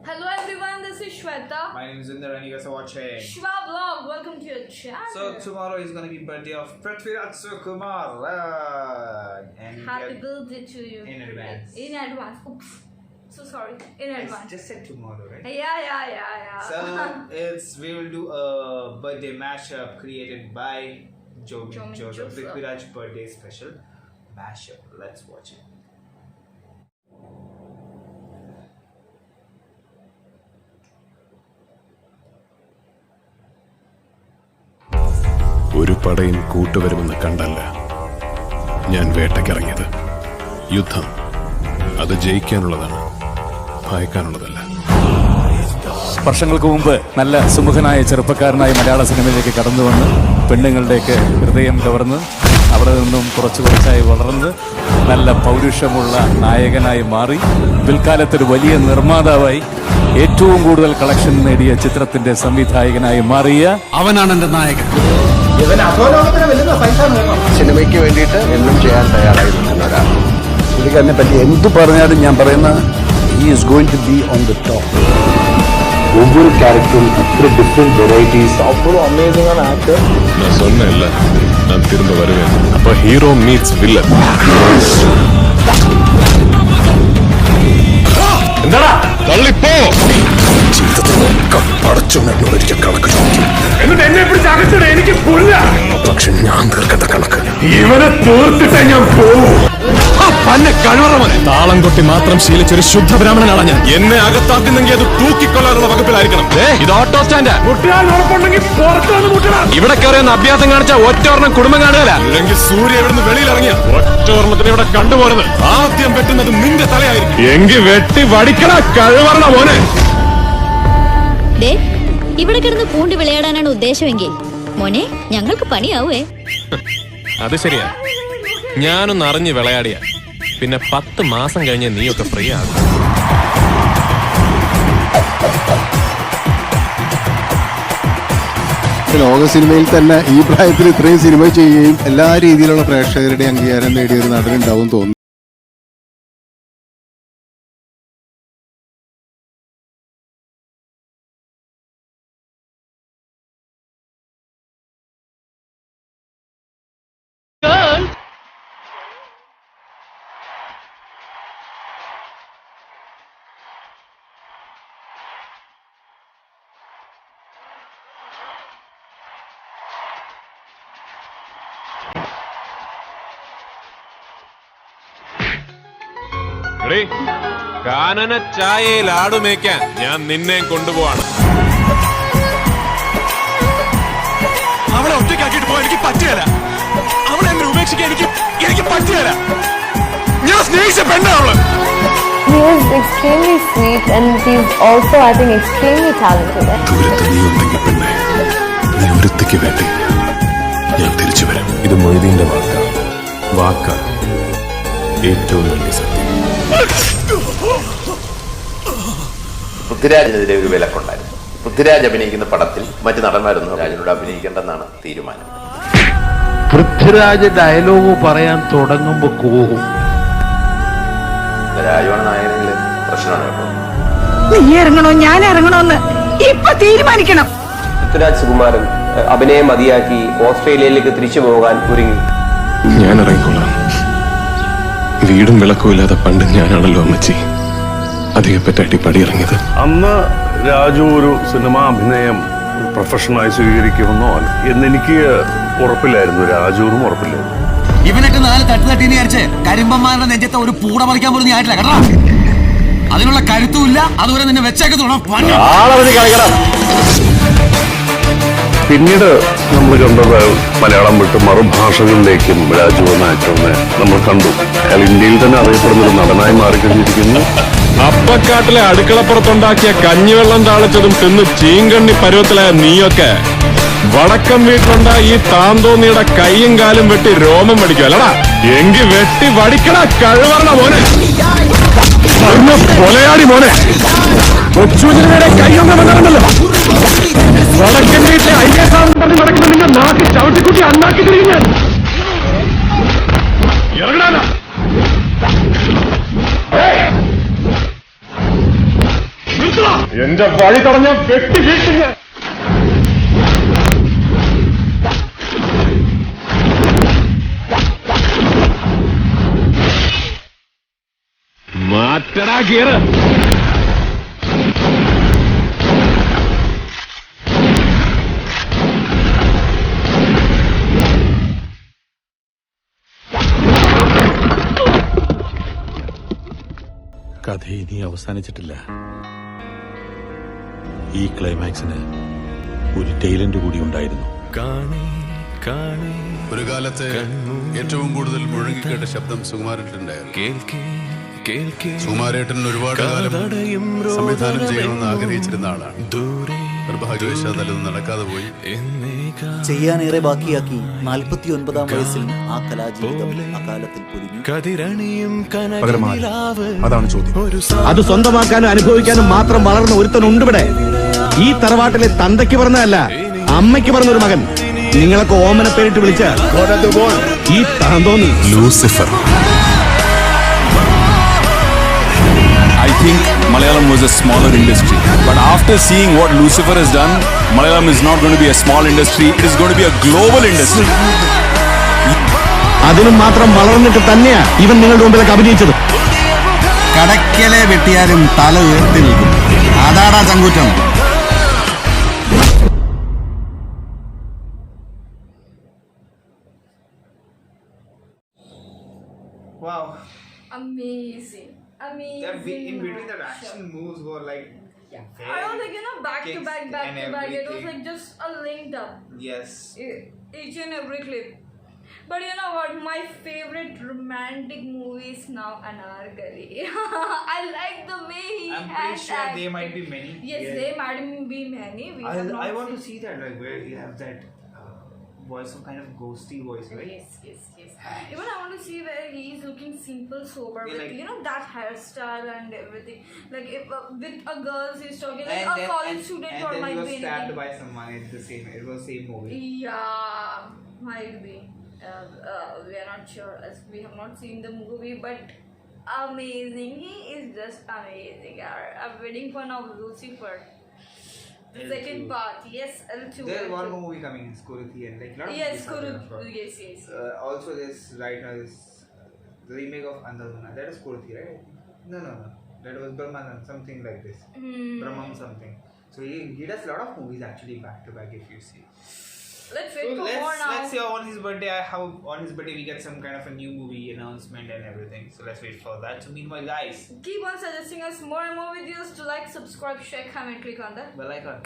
Hello everyone, this is Shweta. My name is Inder and you guys are watching Shwa Vlog. Welcome to your channel. So tomorrow is going to be birthday of Prithviraj Sukumar. And Happy birthday to you. In advance. In advance. Oops. So sorry. In advance. I just said tomorrow, right? Yeah. So we will do a birthday mashup created by Jomin Joseph. Prithviraj birthday special mashup. Let's watch it. ഒരു പടയും കൂട്ടുവരുമെന്ന് കണ്ടല്ല ഞാൻ വേട്ടയ്ക്കിറങ്ങിയത്. യുദ്ധം അത് ജയിക്കാനുള്ളതാണ്, ഭയക്കാനുള്ളതല്ല. വർഷങ്ങൾക്ക് മുമ്പ് നല്ല സുമുഖനായ ചെറുപ്പക്കാരനായി മലയാള സിനിമയിലേക്ക് കടന്നു വന്ന് പെണ്ണുങ്ങളുടെയൊക്കെ ഹൃദയം കവർന്ന് അവിടെ നിന്നും കുറച്ചായി വളർന്ന് നല്ല പൗരുഷമുള്ള നായകനായി മാറി പിൽക്കാലത്തൊരു വലിയ നിർമ്മാതാവായി ഏറ്റവും കൂടുതൽ കളക്ഷൻ നേടിയ ചിത്രത്തിന്റെ സംവിധായകനായി മാറിയ അവനാണ് എന്റെ നായകൻ. സിനിമയ്ക്ക് വേണ്ടിയിട്ട് എന്നും ചെയ്യാൻ തയ്യാറായി നിൽക്കുന്ന ഒരാളാണ്. പുള്ളിക്കാരനെ പറ്റി എന്തു പറഞ്ഞാലും ഞാൻ പറയുന്ന he is going to be on the top. ஒவ்வொரு கேரக்டரும் அത്ര டிஃப்ரெண்ட் வெரைட்டிஸ், அவ்வளோ அமேசிங்கான ஆக்டர். நான் சொன்னேன்ல நான் திரும்ப வருவேன். அப்ப ஹீரோ மீட்ஸ் வில்லன். എന്താടാ തള്ളിപ്പോ. ജീവിതത്തിനൊക്കെ പടച്ചോനൊരിക്കൽ കണക്ക് ചോദിക്കും. എന്നിട്ട് എന്നെ പിടിച്ച് അകത്തിട, എനിക്ക് പുല്ല. പക്ഷെ ഞാൻ തീർക്കട്ട കണക്ക് ഇവനെ തീർത്തിട്ടേ ഞാൻ പോവും. താളം കൊട്ടി മാത്രം ശീലിച്ചൊരു ശുദ്ധ ബ്രാഹ്മണനാണ് ഞാൻ. എന്നെ അകത്താക്കുന്നെങ്കിൽ അത് തൂക്കിക്കൊള്ളാനുള്ള വകുപ്പിലായിരിക്കണം. ഇത് ഓട്ടോ സ്റ്റാൻഡ്. ഇവിടെ കയറിയെന്ന് അഭ്യാസം കാണിച്ച ഒറ്റോർണം കുടുംബം കാണുകയല്ല. അല്ലെങ്കിൽ സൂര്യ ഇവിടുന്ന് വെളിയിലിറങ്ങിയ ഒറ്റോർണത്തിന് ഇവിടെ കണ്ടുപോരുന്നത് ആദ്യം വെട്ടുന്നത് നിന്റെ തലയായിരിക്കും. എങ്കിൽ വെട്ടി വടിക്കണ കഴിവറണ മോനെ. ഇവിടെ കിടന്ന് പൂണ്ടി വിളയാടാനാണ് ഉദ്ദേശമെങ്കിൽ മോനെ ഞങ്ങൾക്ക് പണിയാവേ. അത് ശരിയാ, ഞാനൊന്ന് അറിഞ്ഞ് വിളയാടിയ പിന്നെ 10 മാസം കഴിഞ്ഞ് നീയൊക്കെ ഫ്രീ ആകും. ലോക സിനിമയിൽ തന്നെ ഈ പ്രായത്തിൽ ഇത്രയും സിനിമ ചെയ്യുകയും എല്ലാ രീതിയിലുള്ള പ്രേക്ഷകരുടെ അംഗീകാരം നേടിയൊരു നടനുണ്ടാവും തോന്നുന്നു. കാനന ചായയിൽ ആടുമേക്കാൻ ഞാൻ നിന്നെ കൊണ്ടുപോവാണ്. അവളെ ഒറ്റയ്ക്കാക്കിട്ട് പോകാൻ എനിക്ക് പറ്റുകയില്ല. അവളെ എന്നെ ഉപേക്ഷിക്കാൻ എനിക്ക് പറ്റുകയില്ല. ഞാൻ സ്നേഹിച്ച പെണ്ണാണ് അവള്. He is extremely sweet and he's also, I think, extremely talented. ദൂരത്ത് നീ ഉണ്ടെങ്കിൽ പെണ്ണെ, നീ ഒരുത്തിക്ക് വേണ്ടി ഞാൻ തിരിച്ചു വരും. ഇത് മൊയ്തീന്റെ വാക്കാണ് ഏറ്റവും വലിയ സത്യം. പൃഥ്വിരാജിനെതിരെ ഒരു വിലക്കുണ്ടായിരുന്നു. പൃഥ്വിരാജ് അഭിനയിക്കുന്ന പടത്തിൽ മറ്റു നടന്മാരൊന്നും രാജിനോട് അഭിനയിക്കേണ്ടെന്നാണ് തീരുമാനം. പൃഥ്വിരാജ് ഡയലോഗ് പറയാൻ തുടങ്ങുമ്പോ കൂവും. രാജുവാണ് നായകനെങ്കിൽ പ്രശ്നമാണ് കേട്ടോ. നീ ഇറങ്ങണോ ഞാൻ ഇറങ്ങണോന്ന് ഇപ്പൊ തീരുമാനിക്കണം. പൃഥ്വിരാജ് സുകുമാരൻ അഭിനയം മതിയാക്കി ഓസ്ട്രേലിയയിലേക്ക് തിരിച്ചു പോകാൻ ഒരുങ്ങി. ഞാൻ ഇറങ്ങിക്കൊള്ളാം. വീടും വിളക്കും ഇല്ലാതെ പണ്ട് ഞാനാണല്ലോ അമ്മച്ചി അധികപ്പറ്റാട്ടി പടിയിറങ്ങിയത്. അന്ന് രാജു ഒരു സിനിമാ അഭിനയം പ്രൊഫഷണലായി സ്വീകരിക്കുമെന്നോ എന്നെനിക്ക് ഉറപ്പില്ലായിരുന്നു. രാജുവിനും ഉറപ്പില്ലായിരുന്നു. ഇവനൊക്കെ 4 തട്ടി വിചാരിച്ച് കരിമ്പന്മാരുടെ നെഞ്ചത്തെ ഒരു പൂട പറിക്കാൻ പോലും നീ ആയിട്ടില്ല കേട്ടോ. അതിനുള്ള കരുത്തുമില്ല. അതുവരെ നിന്നെ വെച്ചേക്ക് തോന്നാം. പിന്നീട് നമ്മൾ കണ്ടത് മലയാളം വിട്ട് മറുഭാഷകളിലേക്കും രാജു എന്ന ആക്ടറിനെ നമ്മൾ കണ്ടു. ഇന്ത്യയിൽ തന്നെ അറിയപ്പെടുന്ന ഒരു നടനായി മാറിക്കഴിഞ്ഞിരിക്കുന്നു. അപ്പക്കാട്ടിലെ അടുക്കളപ്പുറത്തുണ്ടാക്കിയ കഞ്ഞിവെള്ളം താളിച്ചതും തിന്ന് ചീങ്കണ്ണി പരുവത്തിലായ നീയൊക്കെ വടക്കം വീട്ടിലുണ്ട ഈ താന്തോന്നിയുടെ കൈയും കാലും വെട്ടി രോമം പഠിക്കും അല്ലടാ. എങ്കി വെട്ടി വടിക്കണ കഴിവറണ മോനെ, കൊലയാടി മോനെ. കൊച്ചുവിനെ കൈയൊന്നും വന്നിട്ടുണ്ടല്ലോ. വടക്കൻ വീട്ടിലെ അയ്യസാദം പറഞ്ഞ് നടക്കുന്ന നിന്റെ നാട്ടിൽ ചവിട്ടിക്കുട്ടി അന്നാക്കി തിരികെ ഞാൻ ഇറങ്ങാനാ. നിർത്തണം. എന്റെ വഴി തടഞ്ഞ വെട്ടി വീട്ടില്ല. മാറ്റടാ ഗിയറ്. കഥ ഇനി അവസാനിച്ചിട്ടില്ല. ഈ ക്ലൈമാക്സിന് ഒരു ടൈലന്റ് കൂടി ഉണ്ടായിരുന്നു. ഒരു കാലത്ത് ഏറ്റവും കൂടുതൽ മുഴങ്ങിക്കേട്ട ശബ്ദം സുകുമാരേട്ടനുണ്ടായിരുന്നു. സുകുമാരേട്ടൻ ഒരുപാട് കാലം സംവിധാനം ചെയ്യണമെന്ന് ആഗ്രഹിച്ചിരുന്ന ആളാണ്. നിർഭാഗ്യവശാൽ അതൊന്നും നടക്കാതെ പോയി. ചെയ്യാനേറെ ബാക്കിയാക്കി 49-ാം വയസ്സിൽ ആ കലാജീവിതം അകാലത്തിൽ പൊലിഞ്ഞു. അതാണ് ചോദ്യം. അത് സ്വന്തമാക്കാനും അനുഭവിക്കാനും മാത്രം വളർന്ന ഒരുത്തനുണ്ട് ഇവിടെ. ഈ തറവാട്ടിലെ തന്തയ്ക്ക് പറഞ്ഞതല്ല, അമ്മയ്ക്ക് പറഞ്ഞൊരു മകൻ. നിങ്ങളൊക്കെ ഓമന പേരിട്ട് വിളിച്ച ഈ താന്തോന്നി Lucifer. I think Malayalam was a smaller industry. But after seeing what Lucifer has done, Malayalam is not going to be a small industry. It is going to be a global industry. അതിനും മാത്രം വളർന്നിട്ട് തന്നെയാ ഇവൻ നിങ്ങളുടെ മുമ്പിലൊക്കെ അഭിനയിച്ചത്. കടക്കലെ വെട്ടിയാലും തല ഉയർത്തി നിൽക്കും. അതാടാ ചങ്കൂറ്റം. Wow. Amazing. In between the action moves were like I was like, back to back. It was everything. like just a linked up. Yes. Each and every clip. But you know what? My favorite romantic movie is now Anarkali. I like the way he I'm has pretty sure acted. there might be many. Yes, there might be many. I want to see that, like where you have that voice, some kind of ghosty voice, right? Yes. Even I want to see where he is looking simple, sober, Yeah, with like, that hairstyle and everything. Like if with a girl he's talking like And a then, college student and or then might he was be stabbed anything. by someone. It's the same. It was same movie. Yeah, might be. We are not sure as we have not seen the movie, but amazing. He is just amazing. I'm waiting for now Lucifer. The second part, yes, L2. There's one more movie coming in Skuruthi and like lot of yes, movies are coming out. yes. Also, this right now is the remake of Andhadhuna. That is Skuruthi, right? No. That was Brahman, something like this. Brahman something. So he does a lot of movies actually back to back. If you see. Let's wait for more now. Let's see on his birthday. How on his birthday we get some kind of a new movie announcement and everything. So let's wait for that. So meanwhile, guys, keep on suggesting us more and more videos to like, subscribe, share, comment, click on the bell icon.